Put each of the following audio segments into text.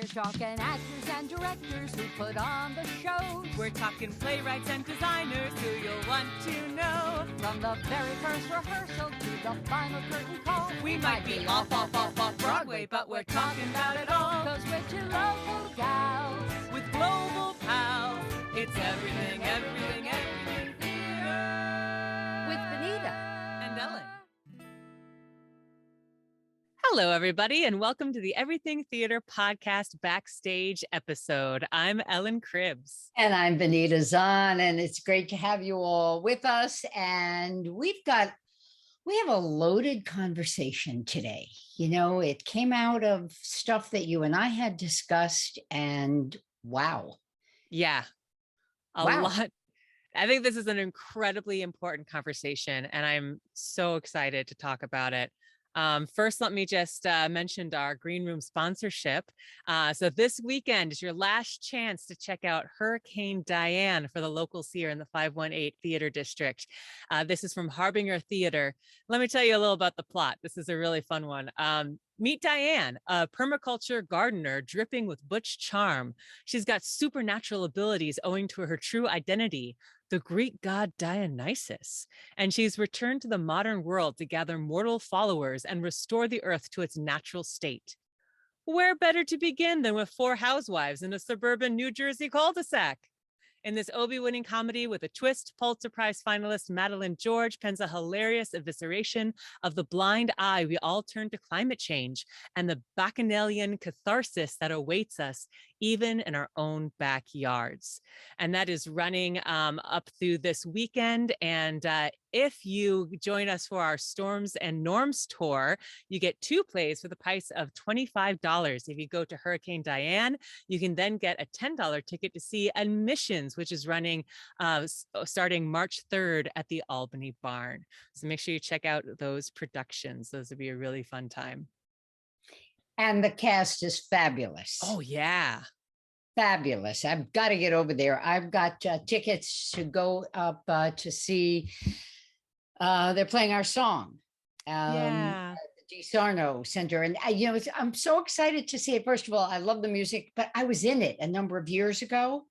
We're talking actors and directors who put on the shows. We're talking playwrights and designers who you'll want to know. From the very first rehearsal to the final curtain call. We might be off Broadway, but we're talking about it all. 'Cause we're two local gals with global pals. It's everything, everything, everything theater. with Benita And Ellen. Hello, everybody, and welcome to the Everything Theater Podcast Backstage episode. I'm Ellen Cribbs. And I'm Benita Zahn, and it's great to have you all with us. And we have a loaded conversation today. You know, it came out of stuff that you and I had discussed, and wow. Yeah, a lot. I think this is an incredibly important conversation, and I'm so excited to talk about it. First, let me just mention our Green Room sponsorship. So this weekend is your last chance to check out Hurricane Diane for the locals here in the 518 Theater District. This is from Harbinger Theater. Let me tell you a little about the plot. This is a really fun one. Meet Diane, a permaculture gardener dripping with butch charm. She's got supernatural abilities owing to her true identity, the Greek god Dionysus, and she's returned to the modern world to gather mortal followers and restore the earth to its natural state. Where better to begin than with four housewives in a suburban New Jersey cul-de-sac? In this Obie-winning comedy with a twist, Pulitzer Prize finalist Madeline George pens a hilarious evisceration of the blind eye we all turn to climate change and the bacchanalian catharsis that awaits us even in our own backyards. And that is running up through this weekend. And if you join us for our Storms and Norms tour, you get two plays for the price of $25. If you go to Hurricane Diane, you can then get a $10 ticket to see Admissions, which is running starting March 3rd at the Albany Barn. So make sure you check out those productions. Those would be a really fun time. And the cast is fabulous. Oh, yeah. Fabulous. I've got to get over there. I've got tickets to go up to see. They're playing our song Yeah. at the DiSarno Center. And, I'm so excited to see it. First of all, I love the music, but I was in it a number of years ago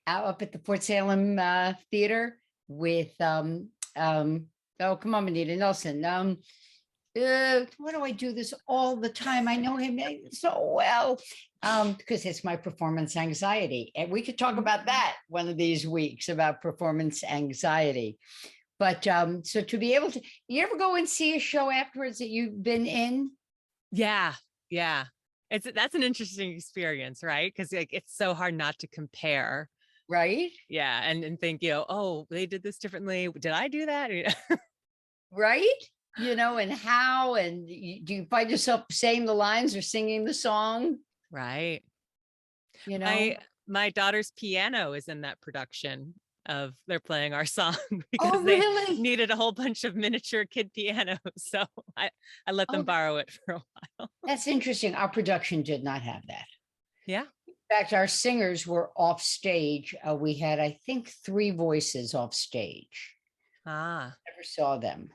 up at the Fort Salem Theater with, oh, come on, Benita Nelson. What do I do this all the time? I know him so well because it's my performance anxiety. And we could talk about that one of these weeks about performance anxiety. But so to be able to, you ever go and see a show afterwards that you've been in? Yeah. That's an interesting experience, right? Because it's so hard not to compare. Right. Yeah. And think, oh, they did this differently. Did I do that? Right. And how, and do you find yourself saying the lines or singing the song? Right. My daughter's piano is in that production of they're playing our song because they needed a whole bunch of miniature kid pianos. So I let them borrow it for a while. That's interesting. Our production did not have that. Yeah. In fact, our singers were off stage. We had, I think, 3 voices off stage. Never saw them.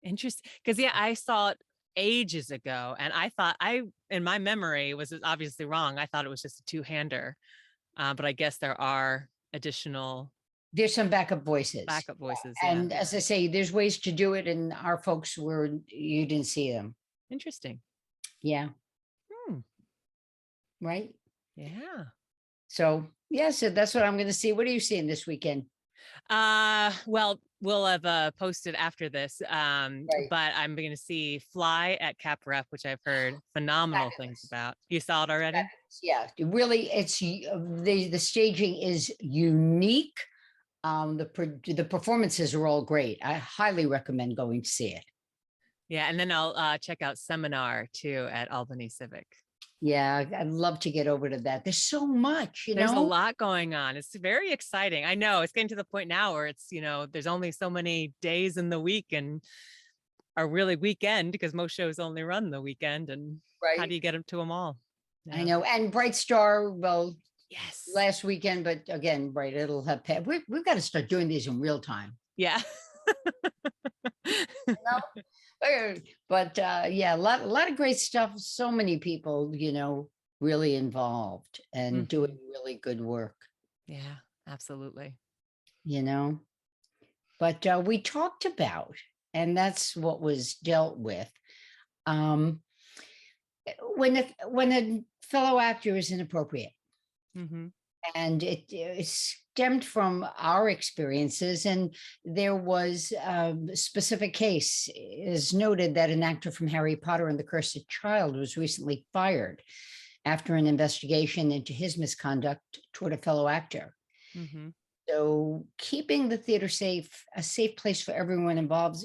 Interesting. Because I saw it ages ago and I thought in my memory was obviously wrong. I thought it was just a 2-hander. But I guess there are there's some backup voices. And yeah. As I say, there's ways to do it. And our folks you didn't see them. Interesting. Yeah. Right. Yeah. So that's what I'm going to see. What are you seeing this weekend? Well, we'll have posted after this, right. But I'm going to see Fly at Cap Rep, which I've heard phenomenal things about. You saw it already? Yeah, really, it's the staging is unique. The performances are all great. I highly recommend going to see it. Yeah, and then I'll check out Seminar too at Albany Civic. Yeah, I'd love to get over to that. There's so much, There's a lot going on. It's very exciting. I know it's getting to the point now where it's, there's only so many days in the week and are really weekend because most shows only run the weekend. And how do you get to them all? Yeah. I know. And Bright Star, well, yes, last weekend, but again, it'll have, we've got to start doing these in real time. Yeah. But a lot of great stuff. So many people, really involved and doing Mhm. really good work, Yeah, absolutely. you know? But we talked about, and that's what was dealt with. Um, when a fellow actor is inappropriate, Mhm. and it stemmed from our experiences, and there was a specific case is noted that an actor from Harry Potter and the Cursed Child was recently fired after an investigation into his misconduct toward a fellow actor. Mhm. So keeping the theater safe, a safe place for everyone involved,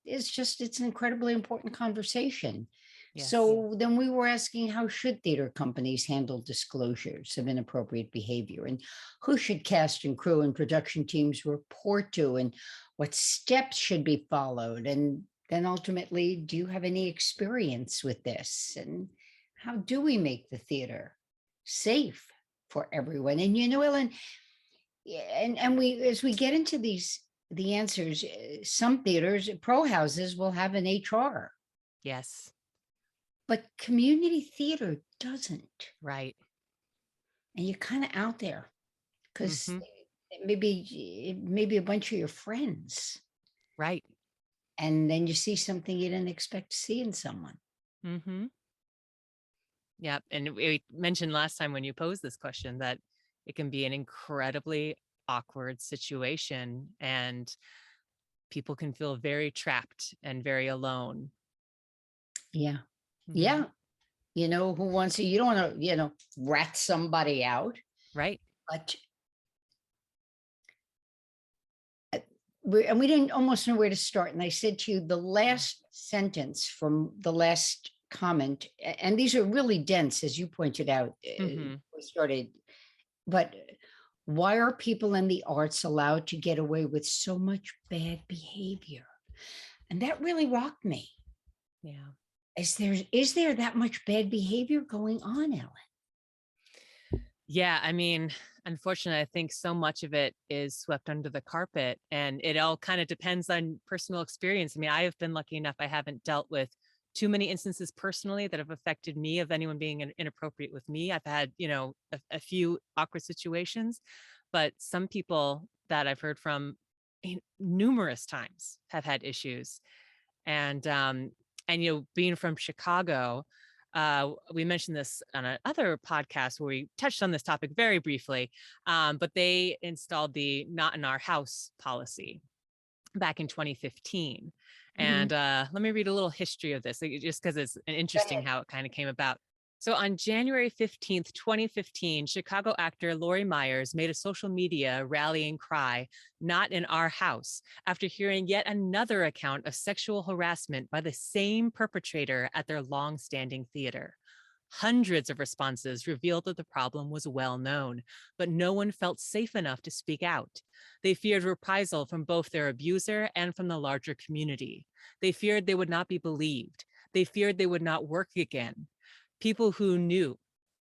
it's an incredibly important conversation. Yes. So then we were asking, how should theater companies handle disclosures of inappropriate behavior, and who should cast and crew and production teams report to, and what steps should be followed? And then ultimately, do you have any experience with this? And how do we make the theater safe for everyone? And Ellen, yeah, and we as we get into the answers, some theaters, pro houses will have an HR, Yes. but community theater doesn't. Right. And you're kind of out there because Mhm. maybe a bunch of your friends, Right. and then you see something you didn't expect to see in someone. Mhm. Yep. And we mentioned last time when you posed this question that it can be an incredibly awkward situation and people can feel very trapped and very alone. Yeah. Mhm. Yeah. Who wants to, you don't want to, rat somebody out, Right. but we didn't almost know where to start. And I said to you, the Yeah. last sentence from the last comment, and these are really dense, as you pointed out, Mhm. we started, but why are people in the arts allowed to get away with so much bad behavior? And that really rocked me. Yeah. Is there that much bad behavior going on, Ellen? Yeah, I mean, unfortunately, I think so much of it is swept under the carpet and it all kind of depends on personal experience. I mean, I have been lucky enough, I haven't dealt with too many instances personally that have affected me of anyone being inappropriate with me. I've had, a few awkward situations, but some people that I've heard from numerous times have had issues. And being from Chicago, we mentioned this on another podcast where we touched on this topic very briefly, but they installed the not in our house policy back in 2015. Mhm. And let me read a little history of this, just because it's Go interesting ahead. how it kind of came about. So on January 15th, 2015, Chicago actor Lori Myers made a social media rallying cry, "Not in our house," after hearing yet another account of sexual harassment by the same perpetrator at their long-standing theater. Hundreds of responses revealed that the problem was well known, but no one felt safe enough to speak out. They feared reprisal from both their abuser and from the larger community. They feared they would not be believed. They feared they would not work again. People who knew,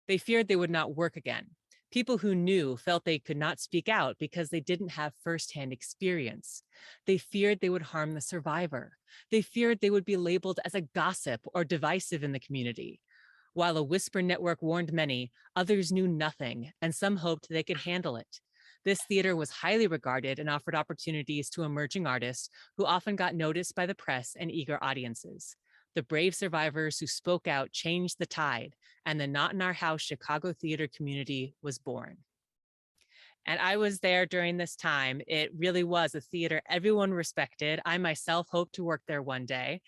they feared they would not work again. People who knew felt they could not speak out because they didn't have firsthand experience. They feared they would harm the survivor. They feared they would be labeled as a gossip or divisive in the community. While a whisper network warned many, others knew nothing, and some hoped they could handle it. This theater was highly regarded and offered opportunities to emerging artists who often got noticed by the press and eager audiences. The brave survivors who spoke out changed the tide, and the Not in Our House Chicago theater community was born. And I was there during this time. It really was a theater everyone respected. I myself hope to work there one day.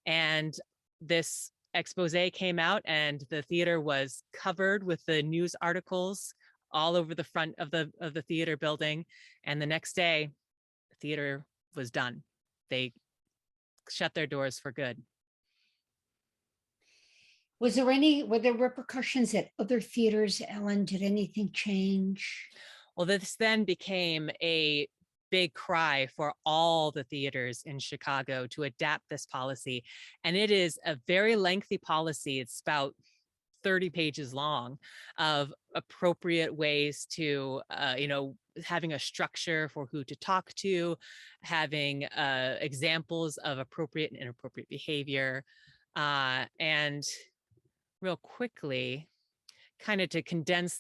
And this expose came out, and the theater was covered with the news articles all over the front of the theater building. And the next day, the theater was done. They shut their doors for good. Were there repercussions at other theaters, Ellen? Did anything change? Well, this then became a big cry for all the theaters in Chicago to adapt this policy. And it is a very lengthy policy. It's about 30 pages long of appropriate ways to, having a structure for who to talk to, having examples of appropriate and inappropriate behavior. And real quickly, kind of to condense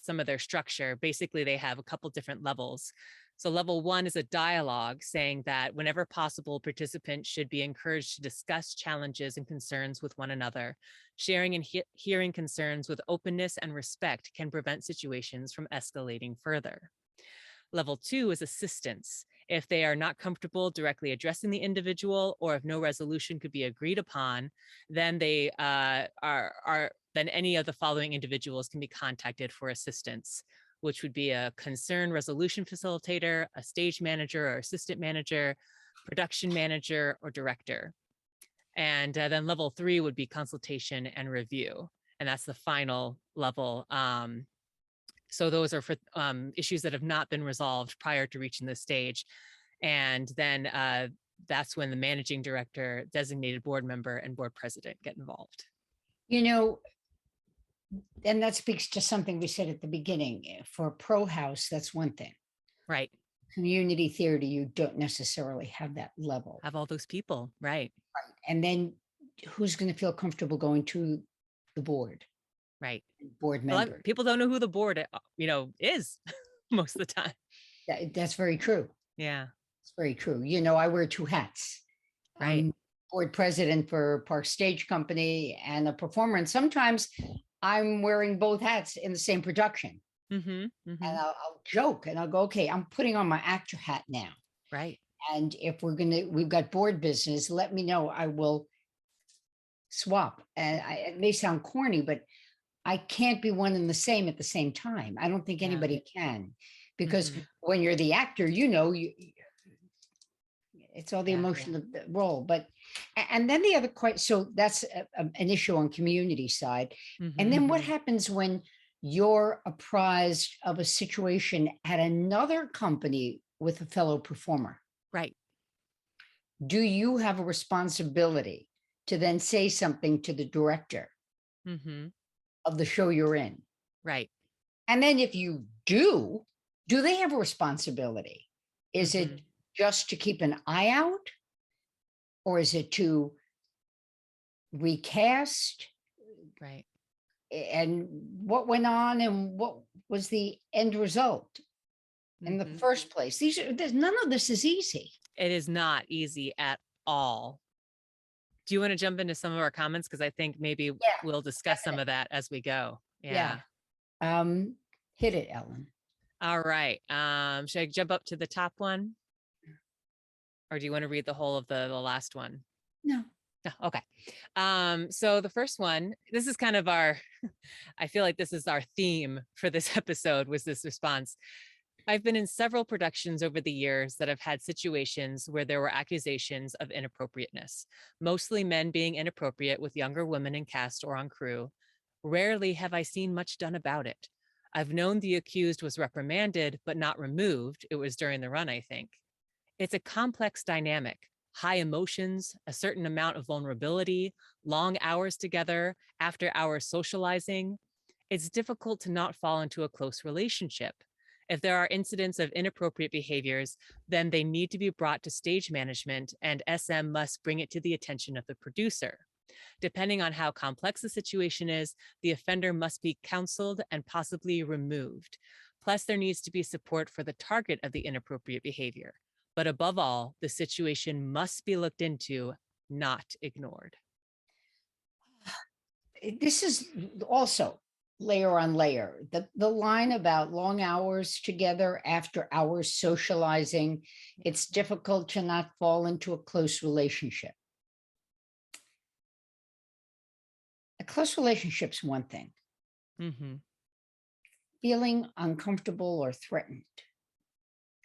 some of their structure, basically they have a couple different levels. So level 1 is a dialogue saying that whenever possible, participants should be encouraged to discuss challenges and concerns with one another. Sharing and hearing concerns with openness and respect can prevent situations from escalating further. Level 2 is assistance. If they are not comfortable directly addressing the individual, or if no resolution could be agreed upon, then they then any of the following individuals can be contacted for assistance, which would be a concern resolution facilitator, a stage manager or assistant manager, production manager, or director. And then level 3 would be consultation and review. And that's the final level. So those are for issues that have not been resolved prior to reaching this stage. And then that's when the managing director, designated board member, and board president get involved. You know, and that speaks to something we said at the beginning. For a pro house, that's one thing. Right. Community theater, you don't necessarily have that level. Have all those people, right. Right. And then who's going to feel comfortable going to the board? Right. Board A lot member. of people don't know who the board, is most of the time. That's very true. Yeah. It's very true. I wear 2 hats. Right. I'm board president for Park Stage Company and a performer. And sometimes I'm wearing both hats in the same production. And I'll joke and I'll go, okay, I'm putting on my actor hat now. Right. And if we've got board business, let me know. I will swap. And it may sound corny, but I can't be one and the same at the same time. I don't think anybody can, because when you're the actor, it's all the emotion of the role. But, and then the other so that's an issue on community side. And then what happens when you're apprised of a situation at another company with a fellow performer? Right. Do you have a responsibility to then say something to the director of the show you're in? Right. And then if you do they have a responsibility? Is it just to keep an eye out? Or is it to recast? Right. And what went on and what was the end result in the first place? None of this is easy. It is not easy at all. Do you want to jump into some of our comments? Because I think maybe we'll discuss some of that as we go. Yeah. Hit it, Ellen. All right. Should I jump up to the top one? Or do you want to read the whole of the last one? No. Oh, okay. So the first one, this is kind of I feel like this is our theme for this episode, was this response. I've been in several productions over the years that have had situations where there were accusations of inappropriateness, mostly men being inappropriate with younger women in cast or on crew. Rarely have I seen much done about it. I've known the accused was reprimanded, but not removed. It was during the run, I think. It's a complex dynamic. High emotions, a certain amount of vulnerability, long hours together, after hours socializing. It's difficult to not fall into a close relationship. If there are incidents of inappropriate behaviors, then they need to be brought to stage management, and SM must bring it to the attention of the producer. Depending on how complex the situation is, the offender must be counseled and possibly removed. Plus, there needs to be support for the target of the inappropriate behavior. But above all, the situation must be looked into, not ignored. This is also layer on layer. The line about long hours together, after hours socializing, it's difficult to not fall into a close relationship. A close relationship's one thing. Feeling uncomfortable or threatened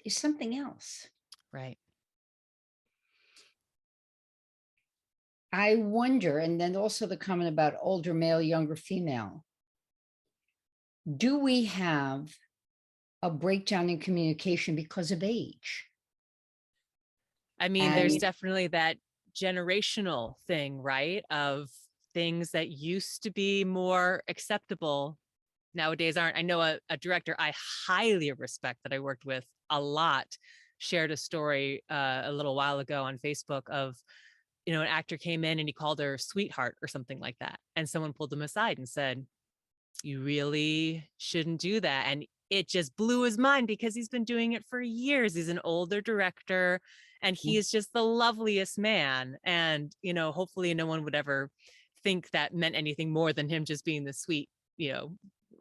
is something else. Right. I wonder, and then also the comment about older male, younger female. Do we have a breakdown in communication because of age? I mean, there's definitely that generational thing, right? Of things that used to be more acceptable nowadays aren't. I know a director I highly respect that I worked with a lot shared a story a little while ago on Facebook of, an actor came in and he called her sweetheart or something like that. And someone pulled him aside and said, you really shouldn't do that. And it just blew his mind because he's been doing it for years. He's an older director and he is just the loveliest man. And, hopefully no one would ever think that meant anything more than him just being the sweet,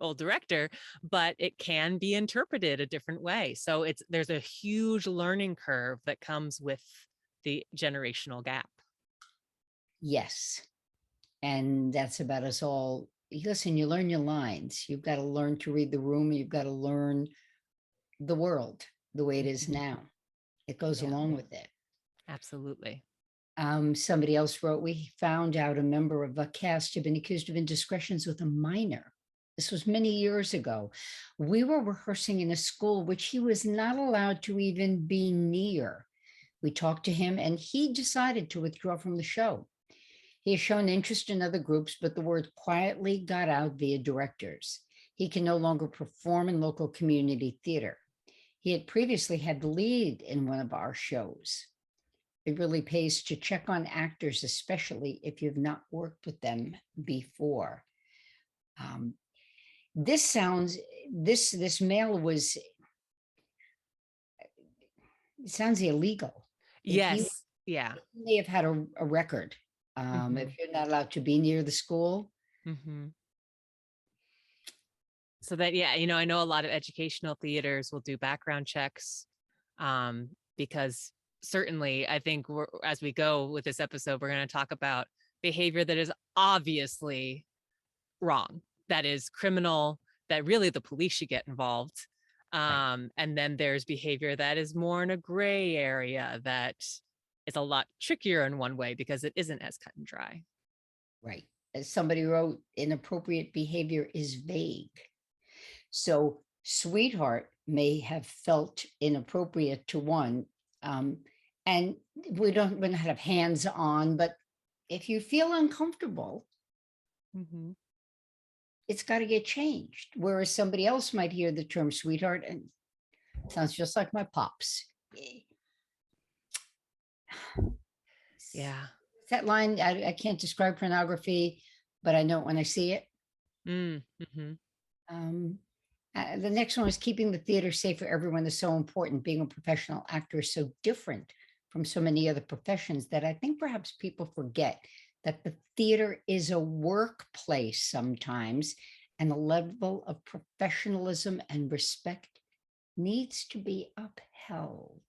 old director, but it can be interpreted a different way. So there's a huge learning curve that comes with the generational gap. Yes. And that's about us all. Listen, you learn your lines. You've got to learn to read the room. You've got to learn the world the way it is now. It goes along with it. Absolutely. Somebody else wrote, we found out a member of a cast had been accused of indiscretions with a minor. This was many years ago. We were rehearsing in a school which he was not allowed to even be near. We talked to him and he decided to withdraw from the show. He has shown interest in other groups, but the word quietly got out via directors. He can no longer perform in local community theater. He had previously had the lead in one of our shows. It really pays to check on actors, especially if you've not worked with them before. This mail was, it sounds illegal. Yes. He may have had a record. If you're not allowed to be near the school. So that, I know a lot of educational theaters will do background checks because certainly I think as we go with this episode, we're going to talk about behavior that is obviously wrong, that is criminal, that really the police should get involved. And then there's behavior that is more in a gray area that is a lot trickier in one way because it isn't as cut and dry. Right. As somebody wrote, inappropriate behavior is vague. So sweetheart may have felt inappropriate to one. And we don't have hands on, but if you feel uncomfortable, it's got to get changed. Whereas somebody else might hear the term sweetheart and it sounds just like my pops. Yeah. That line, I can't describe pornography, but I know it when I see it. The next one is keeping the theater safe for everyone is so important. Being a professional actor is so different from so many other professions that I think perhaps people forget that the theater is a workplace sometimes, and the level of professionalism and respect needs to be upheld.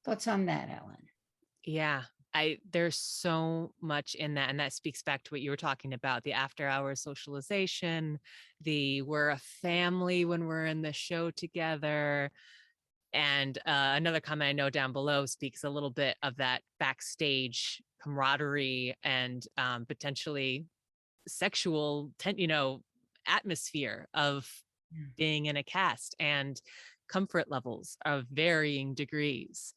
Thoughts on that, Ellen? Yeah, there's so much in that. And that speaks back to what you were talking about, the after hours socialization, we're a family when we're in the show together. And another comment I know down below speaks a little bit of that backstage camaraderie and potentially sexual, atmosphere of being in a cast and comfort levels of varying degrees.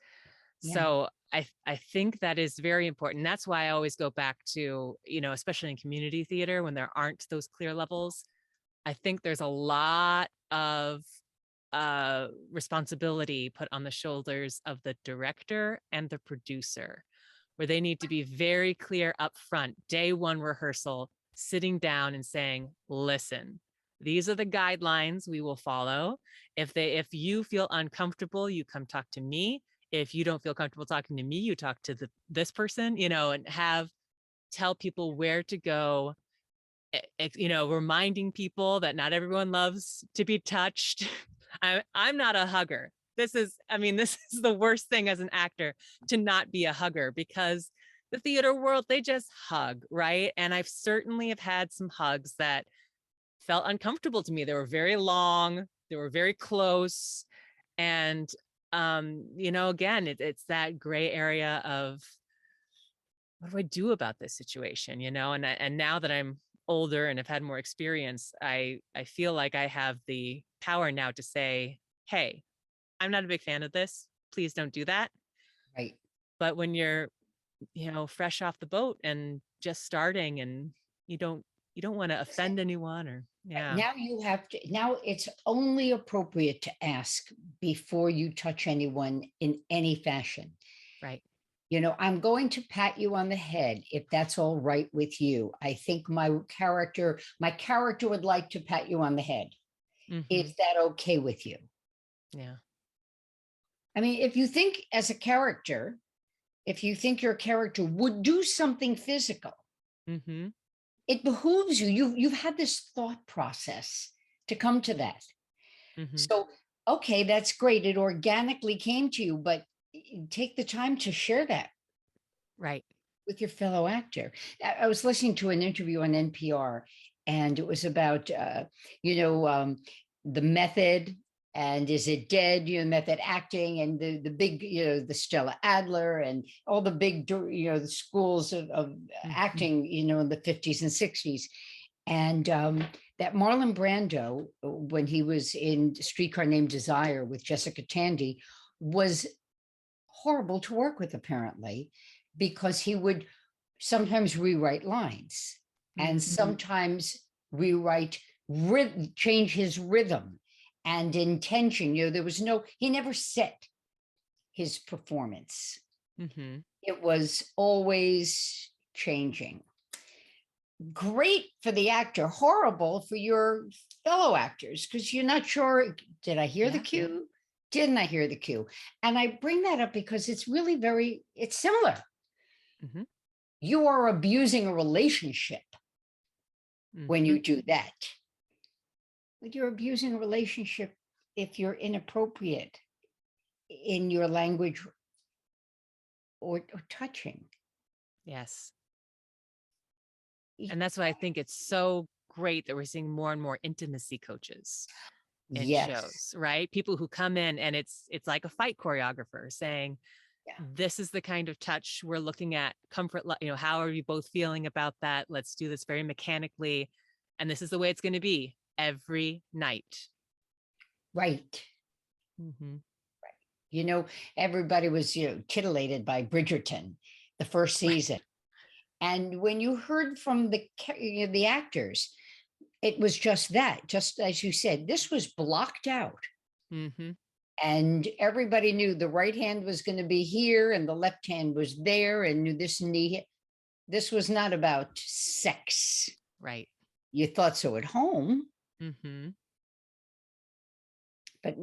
So I think that is very important. That's why I always go back to, especially in community theater, when there aren't those clear levels, I think there's a lot of responsibility put on the shoulders of the director and the producer, where they need to be very clear up front, day one rehearsal, sitting down and saying, listen, these are the guidelines we will follow. If you feel uncomfortable, you come talk to me. If you don't feel comfortable talking to me, you talk to this person, and tell people where to go, reminding people that not everyone loves to be touched. I'm not a hugger. This is the worst thing as an actor, to not be a hugger, because the theater world, they just hug, right? And I've certainly have had some hugs that felt uncomfortable to me. They were very long, they were very close. And again, it's that gray area of what do I do about this situation, and now that I'm older and have had more experience, I feel like I have the power now to say, hey, I'm not a big fan of this. Please don't do that. Right. But when you're, fresh off the boat and just starting, and you don't want to offend anyone, or Now you have to, now it's only appropriate to ask before you touch anyone in any fashion. Right. I'm going to pat you on the head if that's all right with you. I think my character would like to pat you on the head. Is that okay with you? Yeah. I mean, if you think as a character, if you think your character would do something physical, Mm-hmm. it behooves you. You've had this thought process to come to that. Mm-hmm. So, okay, that's great. It organically came to you, but take the time to share that Right. with your fellow actor. I was listening to an interview on NPR, and it was about, the method and is it dead, method acting, and the big, the Stella Adler and all the big, the schools of acting, in the 50s and 60s. And that Marlon Brando, when he was in Streetcar Named Desire with Jessica Tandy, was horrible to work with, apparently, because he would sometimes rewrite lines and sometimes rewrite, change his rhythm and intention. He never set his performance. Mm-hmm. It was always changing. Great for the actor, horrible for your fellow actors, because you're not sure, did I hear the cue? Didn't I hear the cue? And I bring that up because it's really it's similar. Mm-hmm. You are abusing a relationship when you do that. But you're abusing a relationship if you're inappropriate in your language or touching. Yes. And that's why I think it's so great that we're seeing more and more intimacy coaches in shows, right? People who come in and it's like a fight choreographer saying, this is the kind of touch we're looking at, comfort, how are you both feeling about that? Let's do this very mechanically. And this is the way it's going to be every night. Right. Mm-hmm. Everybody was, titillated by Bridgerton, the first season. And when you heard from the actors, it was just that, just as you said, this was blocked out. Mm-hmm. And everybody knew the right hand was going to be here and the left hand was there, and knew this knee. This was not about sex. Right. You thought so at home. Mm-hmm. But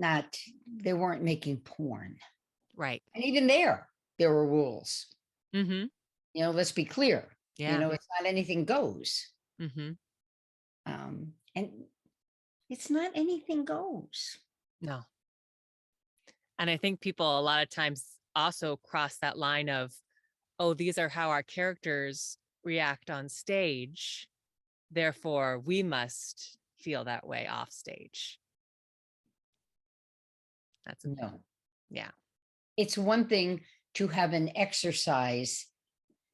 they weren't making porn. Right. And even there were rules. Mm-hmm. Let's be clear. Yeah. It's not anything goes. Mm-hmm. And it's not anything goes. No. And I think people a lot of times also cross that line of, oh, these are how our characters react on stage. Therefore, we must feel that way off stage. That's no. Yeah. It's one thing to have an exercise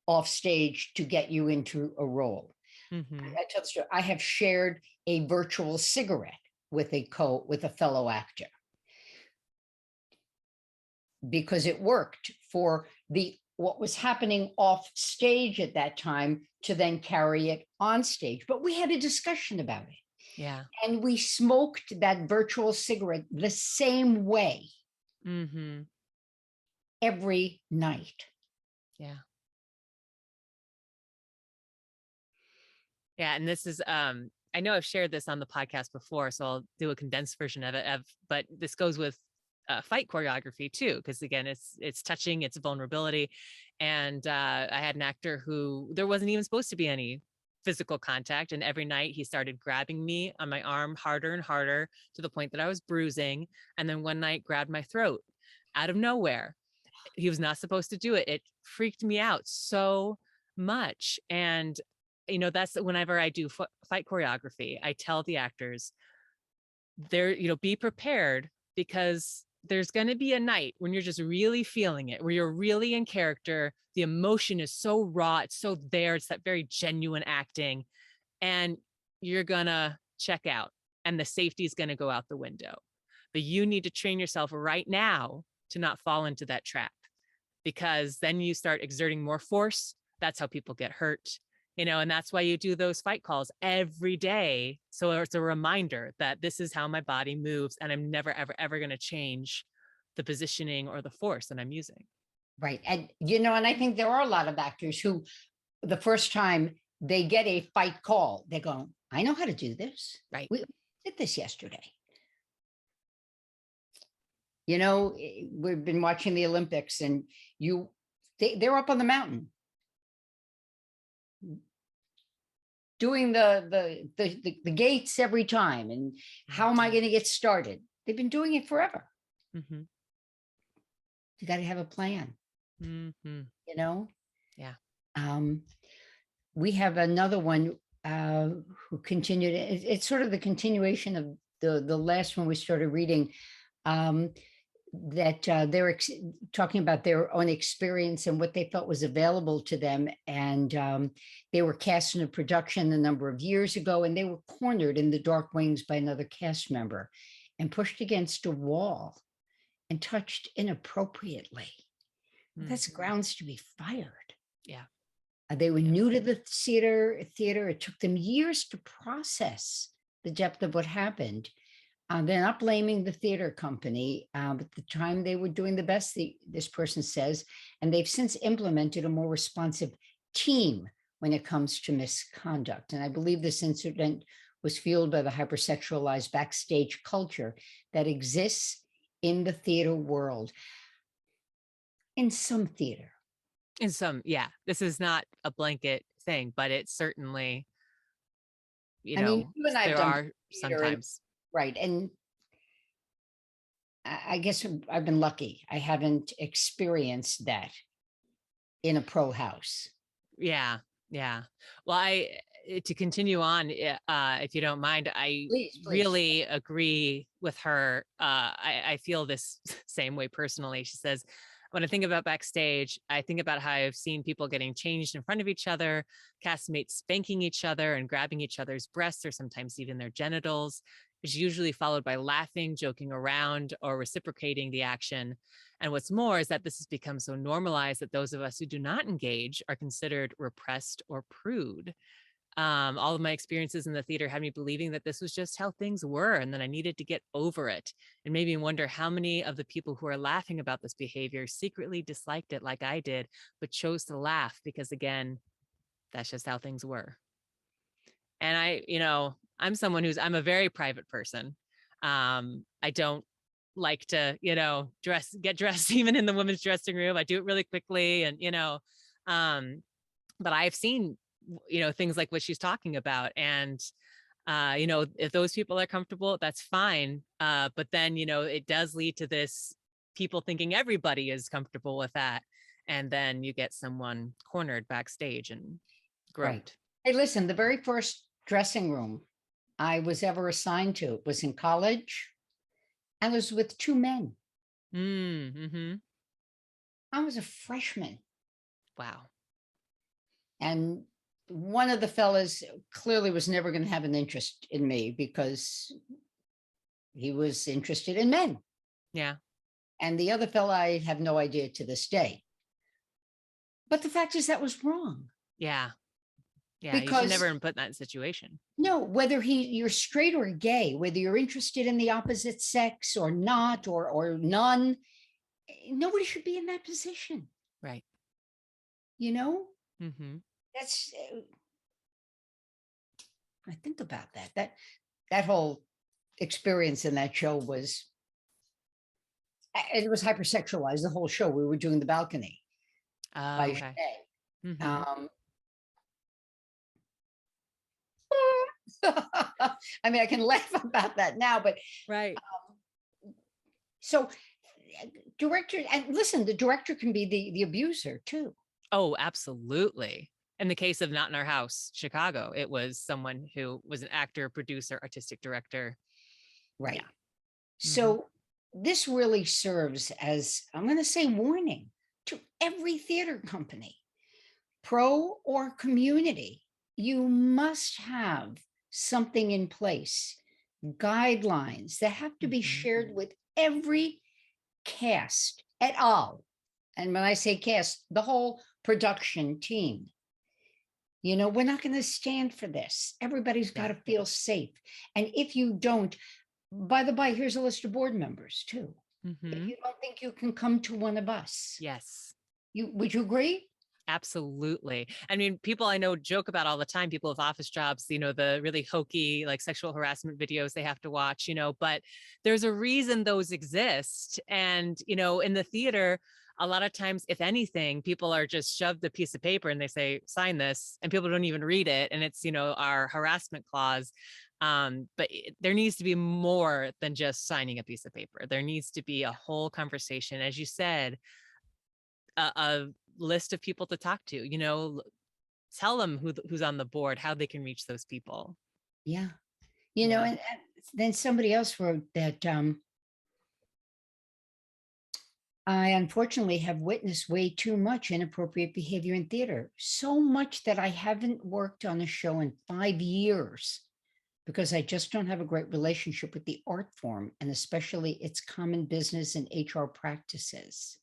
off stage to get you into a role. Mm-hmm. I tell the story. I have shared a virtual cigarette with a fellow actor because it worked for what was happening off stage at that time to then carry it on stage. But we had a discussion about it. Yeah. And we smoked that virtual cigarette the same way every night. Yeah. Yeah. And this is, I know I've shared this on the podcast before, so I'll do a condensed version of it. But this goes with fight choreography too, because again, it's touching, it's vulnerability. And I had an actor who there wasn't even supposed to be any physical contact. And every night he started grabbing me on my arm harder and harder to the point that I was bruising. And then one night grabbed my throat out of nowhere. He was not supposed to do it. It freaked me out so much. And, that's whenever I do fight choreography, I tell the actors be prepared, because there's going to be a night when you're just really feeling it, where you're really in character. The emotion is so raw. It's so there. It's that very genuine acting, and you're going to check out and the safety is going to go out the window. But you need to train yourself right now to not fall into that trap, because then you start exerting more force. That's how people get hurt, and that's why you do those fight calls every day. So it's a reminder that this is how my body moves, and I'm never, ever, ever going to change the positioning or the force that I'm using. Right. And, and I think there are a lot of actors who the first time they get a fight call, they go, I know how to do this. Right. We did this yesterday. We've been watching the Olympics and they're up on the mountain doing the gates every time. And how am I going to get started? They've been doing it forever. Mm-hmm. You got to have a plan, Mm-hmm. Yeah. We have another one who continued. It's sort of the continuation of the last one we started reading, that they're talking about their own experience and what they felt was available to them. And they were cast in a production a number of years ago, and they were cornered in the dark wings by another cast member and pushed against a wall and touched inappropriately. That's grounds to be fired. Yeah. They were new to the theater. It took them years to process the depth of what happened. They're not blaming the theater company. But at the time they were doing the best, this person says, and they've since implemented a more responsive team when it comes to misconduct. And I believe this incident was fueled by the hypersexualized backstage culture that exists in the theater world. In some theater. Yeah, this is not a blanket thing, but it's certainly, You and I there are sometimes. Right. And I guess I've been lucky. I haven't experienced that in a pro house. Yeah. Yeah. Well, to continue on, if you don't mind, please. Really agree with her. I feel this same way personally. She says, when I think about backstage, I think about how I've seen people getting changed in front of each other, castmates spanking each other and grabbing each other's breasts or sometimes even their genitals. It's usually followed by laughing, joking around, or reciprocating the action. And what's more is that this has become so normalized that those of us who do not engage are considered repressed or prude. All of my experiences in the theater had me believing that this was just how things were and that I needed to get over it. And made me wonder how many of the people who are laughing about this behavior secretly disliked it like I did, but chose to laugh because, again, that's just how things were. And I'm someone I'm a very private person. I don't like to, get dressed even in the women's dressing room. I do it really quickly. And, but I've seen, things like what she's talking about. And, if those people are comfortable, that's fine. But then, it does lead to this people thinking everybody is comfortable with that. And then you get someone cornered backstage and groped. Right. Hey, listen, the very first dressing room I was ever assigned to was in college. I was with two men. Mm-hmm. I was a freshman. Wow. And one of the fellas clearly was never going to have an interest in me because he was interested in men. Yeah. And the other fella, I have no idea to this day. But the fact is that was wrong. Yeah. Yeah. Because you should never been put in that situation. No, whether you're straight or gay, whether you're interested in the opposite sex or not, or none, nobody should be in that position. Right. Mm-hmm. That's, I think about that whole experience in that show was, it was hypersexualized, the whole show. We were doing The Balcony. By okay. Mm-hmm. I mean, I can laugh about that now, but right. So director, and listen, the director can be the abuser too. Oh, absolutely. In the case of Not in Our House, Chicago, it was someone who was an actor, producer, artistic director. Right. Yeah. So this really serves as, I'm going to say, warning to every theater company, pro or community. You must have something in place, guidelines that have to be shared with every cast at all. And when I say cast, the whole production team. We're not going to stand for this. Everybody's got to feel safe. And if you don't, by the by, here's a list of board members too. If you don't think you can come to one of us. Yes. Would you agree? Absolutely. I mean, people I know joke about all the time, people with office jobs, the really hokey, like sexual harassment videos they have to watch, but there's a reason those exist. And, in the theater, a lot of times, if anything, people are just shoved a piece of paper and they say, sign this, and people don't even read it. And it's, our harassment clause. But there needs to be more than just signing a piece of paper. There needs to be a whole conversation, as you said, a list of people to talk to, tell them who's on the board, how they can reach those people. Yeah. Yeah. And then somebody else wrote that I unfortunately have witnessed way too much inappropriate behavior in theater, so much that I haven't worked on a show in 5 years because I just don't have a great relationship with the art form and especially its common business and HR practices.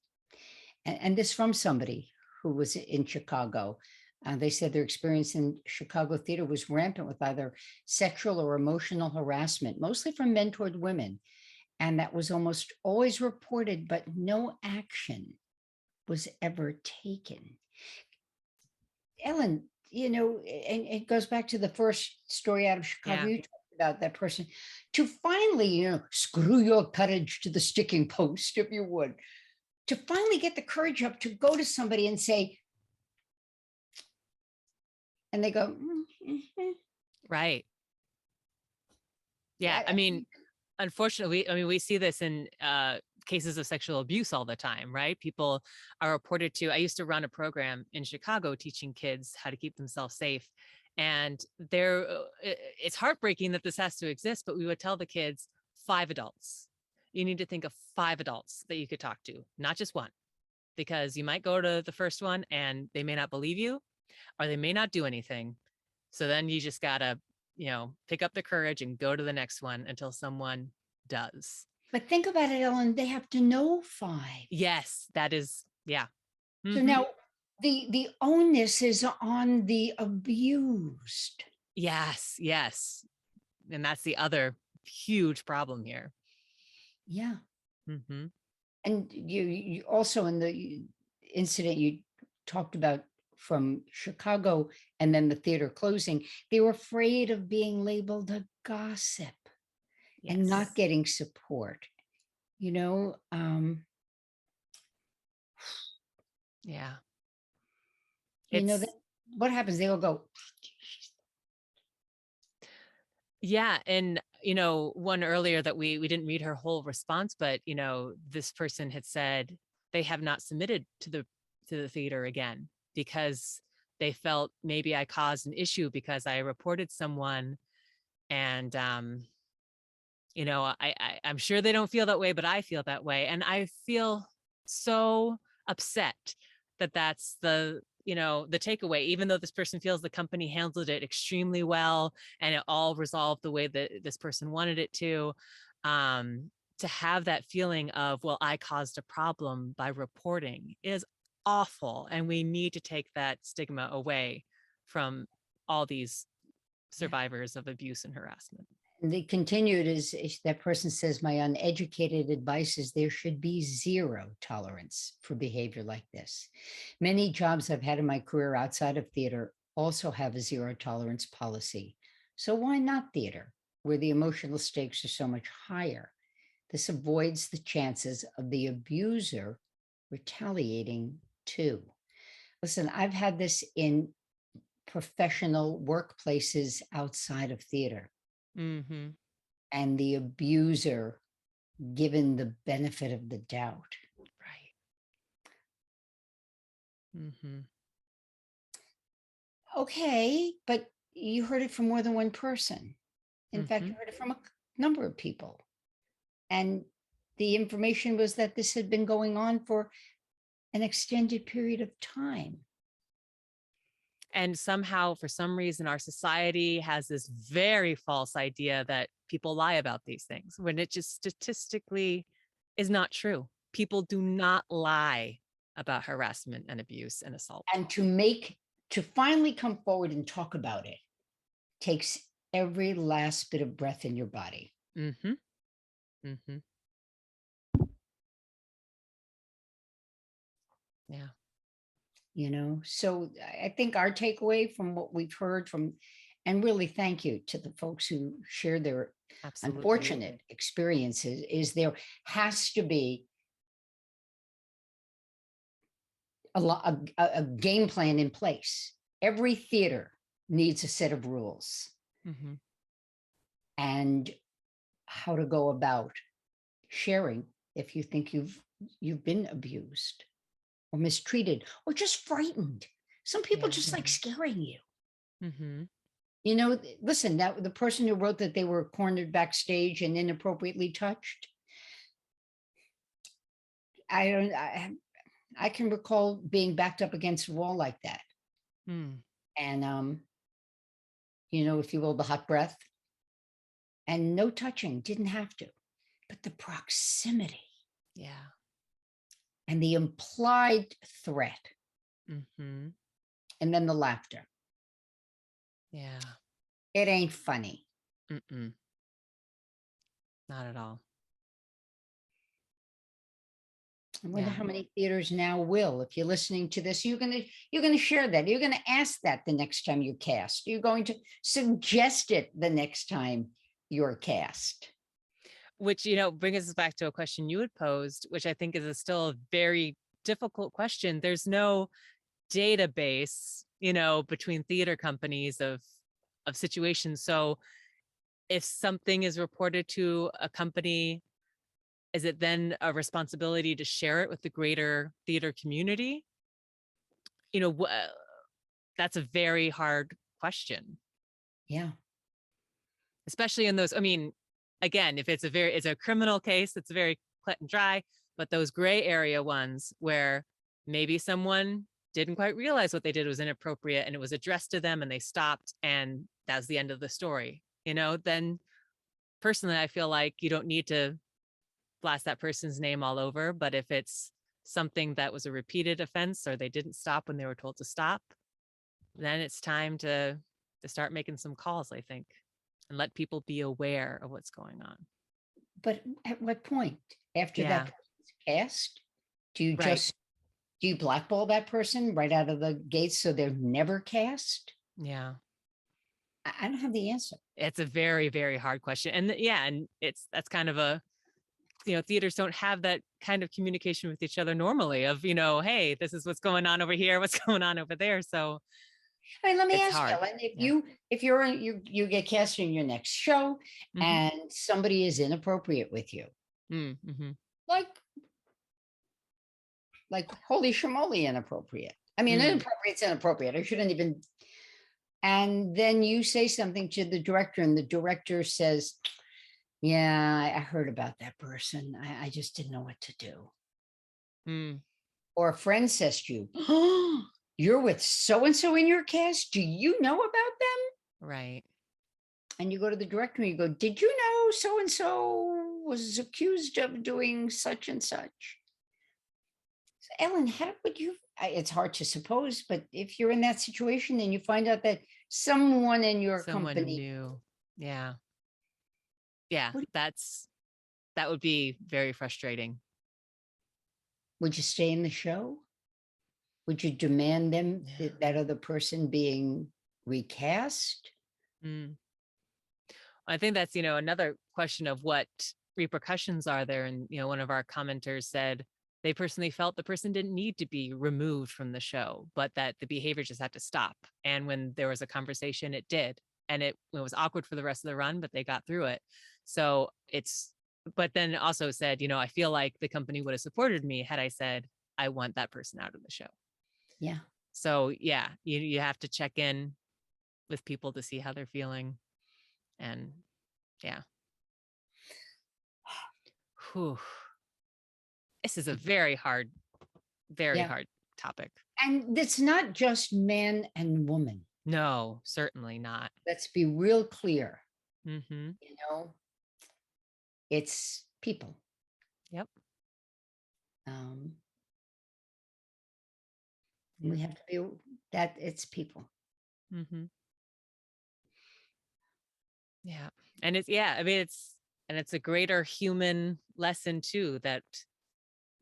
And this from somebody who was in Chicago. They said their experience in Chicago theater was rampant with either sexual or emotional harassment, mostly from men toward women. And that was almost always reported, but no action was ever taken. Ellen, and it goes back to the first story out of Chicago. Yeah. You talked about that person to finally, screw your courage to the sticking post, if you would, to finally get the courage up to go to somebody and say, and they go, Right. Yeah. I mean, unfortunately, we see this in cases of sexual abuse all the time, right? People are reported to. I used to run a program in Chicago teaching kids how to keep themselves safe. And it's heartbreaking that this has to exist, but we would tell the kids 5 adults. You need to think of 5 adults that you could talk to, not just one, because you might go to the first one and they may not believe you or they may not do anything. So then you just gotta, pick up the courage and go to the next one until someone does. but think about it, Ellen, they have to know 5. Yes, that is, yeah. So now the onus is on the abused. Yes, yes. And that's the other huge problem here. Yeah. Mm-hmm. And you also in the incident you talked about from Chicago and then the theater closing, they were afraid of being labeled a gossip and not getting support. Yeah. That what happens? They will go. Yeah. And, one earlier that we didn't read her whole response, but, this person had said they have not submitted to the theater again because they felt maybe I caused an issue because I reported someone and, I'm sure they don't feel that way, but I feel that way. And I feel so upset that that's the takeaway, even though this person feels the company handled it extremely well and it all resolved the way that this person wanted it to have that feeling of, well, I caused a problem by reporting is awful. And we need to take that stigma away from all these survivors of abuse and harassment. And they continued as that person says, my uneducated advice is there should be 0 tolerance for behavior like this. Many jobs I've had in my career outside of theater also have a 0 tolerance policy. So why not theater, where the emotional stakes are so much higher? This avoids the chances of the abuser retaliating too. Listen, I've had this in professional workplaces outside of theater. Mm-hmm. And the abuser given the benefit of the doubt. Right. Mm-hmm. Okay, but you heard it from more than one person. In fact, you heard it from a number of people. And the information was that this had been going on for an extended period of time. And somehow, for some reason, our society has this very false idea that people lie about these things when it just statistically is not true. People do not lie about harassment and abuse and assault. And to finally come forward and talk about it takes every last bit of breath in your body. Mm-hmm. Mm-hmm. Yeah. So I think our takeaway from what we've heard from, and really thank you to the folks who share their Absolutely. unfortunate experiences, is there has to be a game plan in place. Every theater needs a set of rules and how to go about sharing if you think you've been abused or mistreated or just frightened. Some people just like scaring you. Listen, that the person who wrote that they were cornered backstage and inappropriately touched. I can recall being backed up against a wall like that. And if you will, the hot breath and no touching, didn't have to, but the proximity. Yeah. And the implied threat. And then the laughter. Yeah. It ain't funny. Not at all. I wonder how many theaters now will. If you're listening to this, you're gonna share that. You're gonna ask that the next time you cast. You're going to suggest it the next time you're cast. Which, brings us back to a question you had posed, which I think is still a very difficult question. There's no database, between theater companies of situations. So if something is reported to a company, is it then a responsibility to share it with the greater theater community? That's a very hard question. Yeah. Especially in those, again, if it's a criminal case, it's very cut and dry, but those gray area ones where maybe someone didn't quite realize what they did was inappropriate and it was addressed to them and they stopped and that's the end of the story, then personally, I feel like you don't need to blast that person's name all over, but if it's something that was a repeated offense or they didn't stop when they were told to stop, then it's time to start making some calls, I think, and let people be aware of what's going on. But at what point after that person's cast, do you blackball that person right out of the gates so they're never cast? Yeah. I don't have the answer. It's a very, very hard question. And and that's kind of a, theaters don't have that kind of communication with each other normally of, hey, this is what's going on over here, what's going on over there. So let me ask you, if you get cast in your next show and somebody is inappropriate with you, like holy schmoly inappropriate. Inappropriate's inappropriate. I shouldn't even. And then you say something to the director and the director says, yeah, I heard about that person. I just didn't know what to do. Or a friend says to you, oh, you're with so-and-so in your cast. Do you know about them? Right. And you go to the director and you go, did you know so-and-so was accused of doing such and such? So Ellen, how would you, it's hard to suppose, but if you're in that situation and you find out that someone in your company knew. Yeah. That would be very frustrating. Would you stay in the show? Would you demand that other person being recast? I think that's, another question of what repercussions are there. And, one of our commenters said they personally felt the person didn't need to be removed from the show, but that the behavior just had to stop. And when there was a conversation, it did. And it was awkward for the rest of the run, but they got through it. So but then also said, I feel like the company would have supported me had I said, I want that person out of the show. Yeah. So you have to check in with people to see how they're feeling. And Whew. This is a very hard topic. And it's not just man and woman. No, certainly not. Let's be real clear. It's people. Yep. We have to be that it's people. Yeah. And it's a greater human lesson too, that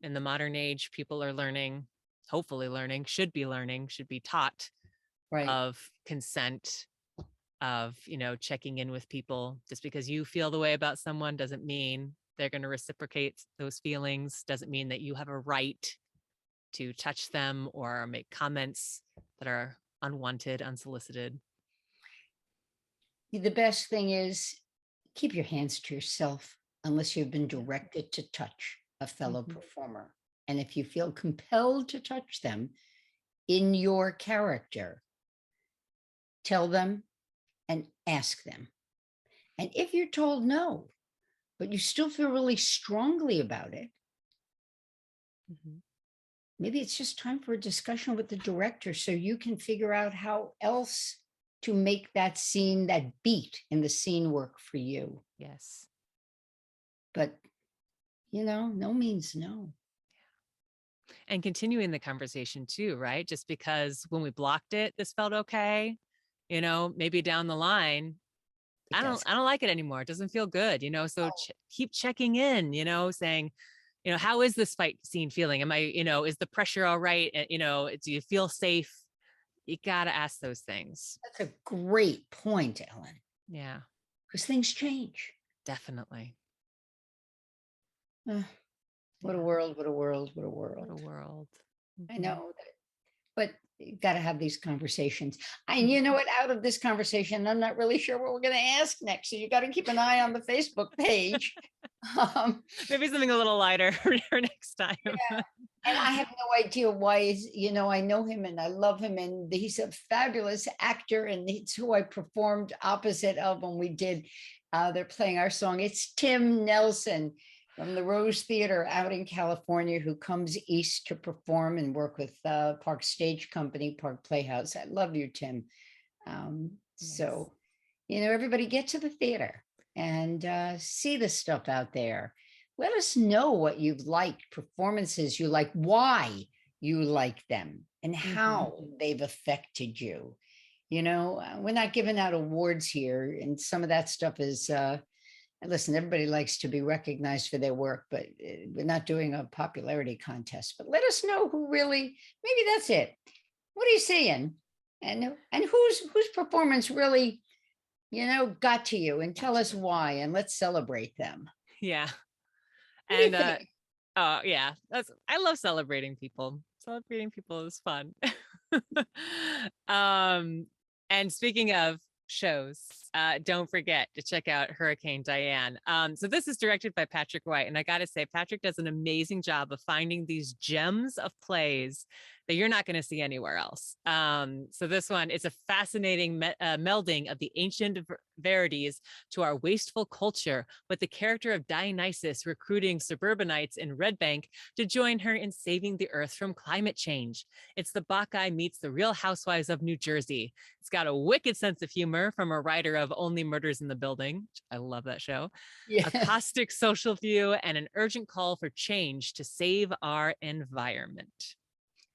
in the modern age, people are learning hopefully learning, should be taught Right. of consent, of, checking in with people. Just because you feel the way about someone doesn't mean they're going to reciprocate those feelings, doesn't mean that you have a right to touch them or make comments that are unwanted, unsolicited. The best thing is keep your hands to yourself unless you've been directed to touch a fellow performer. And if you feel compelled to touch them in your character, tell them and ask them. And if you're told no, but you still feel really strongly about it, maybe it's just time for a discussion with the director so you can figure out how else to make that scene, that beat in the scene work for you. Yes. But, no means no. And continuing the conversation too, right? Just because when we blocked it, this felt okay, maybe down the line, I don't like it anymore. It doesn't feel good, so keep checking in, saying, how is this fight scene feeling? Am I, is the pressure all right? Do you feel safe? You got to ask those things. That's a great point, Ellen. Yeah. Because things change. Definitely. What a world, what a world, what a world. What a world. I know that, but you got to have these conversations. And you know what, out of this conversation, I'm not really sure what we're going to ask next. So you got to keep an eye on the Facebook page. Maybe something a little lighter for next time. Yeah. And I have no idea why, I know him and I love him and he's a fabulous actor and it's who I performed opposite of when we did, they're playing our song. It's Tim Nelson from the Rose Theater out in California, who comes east to perform and work with Park Stage Company, Park Playhouse. I love you, Tim. So, everybody get to the theater and see the stuff out there. Let us know what you've liked, performances you like, why you like them, and how they've affected you. We're not giving out awards here, and some of that stuff is, listen, everybody likes to be recognized for their work, but we're not doing a popularity contest. But let us know who really, maybe that's it. What are you seeing? And whose performance really, got to you, and tell us why, and let's celebrate them. Yeah. What do you And think? yeah, I love celebrating people. Celebrating people is fun. And speaking of shows, don't forget to check out Hurricane Diane. So this is directed by Patrick White, and I gotta say, Patrick does an amazing job of finding these gems of plays that you're not going to see anywhere else. So this one is a fascinating melding of the ancient verities to our wasteful culture, with the character of Dionysus recruiting suburbanites in Red Bank to join her in saving the earth from climate change. It's the Bacchae meets the Real Housewives of New Jersey. It's got a wicked sense of humor from a writer of Only Murders in the Building. I love that show. Yeah. A caustic social view and an urgent call for change to save our environment.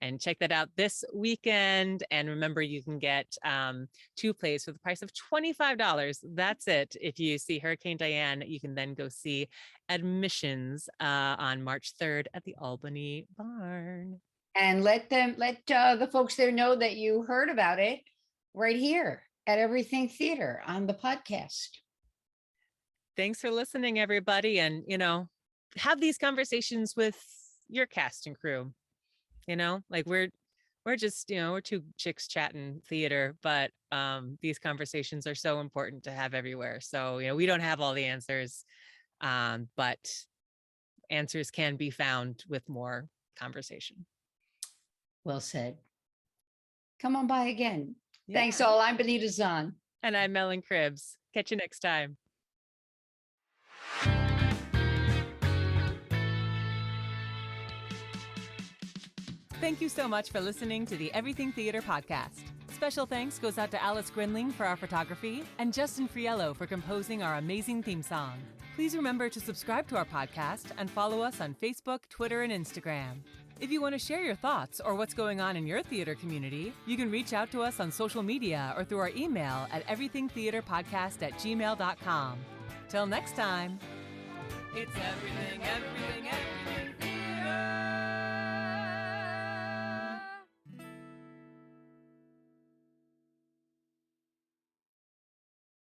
And check that out this weekend. And remember, you can get 2 plays for the price of $25. That's it. If you see Hurricane Diane, you can then go see Admissions on March 3rd at the Albany Barn. And let the folks there know that you heard about it right here at Everything Theater on the podcast. Thanks for listening, everybody. And, have these conversations with your cast and crew. Like we're just, we're 2 chicks chatting theater, but these conversations are so important to have everywhere. So, we don't have all the answers, but answers can be found with more conversation. Well said. Come on by again. Yeah. Thanks all. I'm Benita Zahn. And I'm Ellen Cribbs. Catch you next time. Thank you so much for listening to the Everything Theater podcast. Special thanks goes out to Alice Grinling for our photography and Justin Friello for composing our amazing theme song. Please remember to subscribe to our podcast and follow us on Facebook, Twitter, and Instagram. If you want to share your thoughts or what's going on in your theater community, you can reach out to us on social media or through our email at everythingtheaterpodcast@gmail.com. Till next time. It's everything, everything, everything.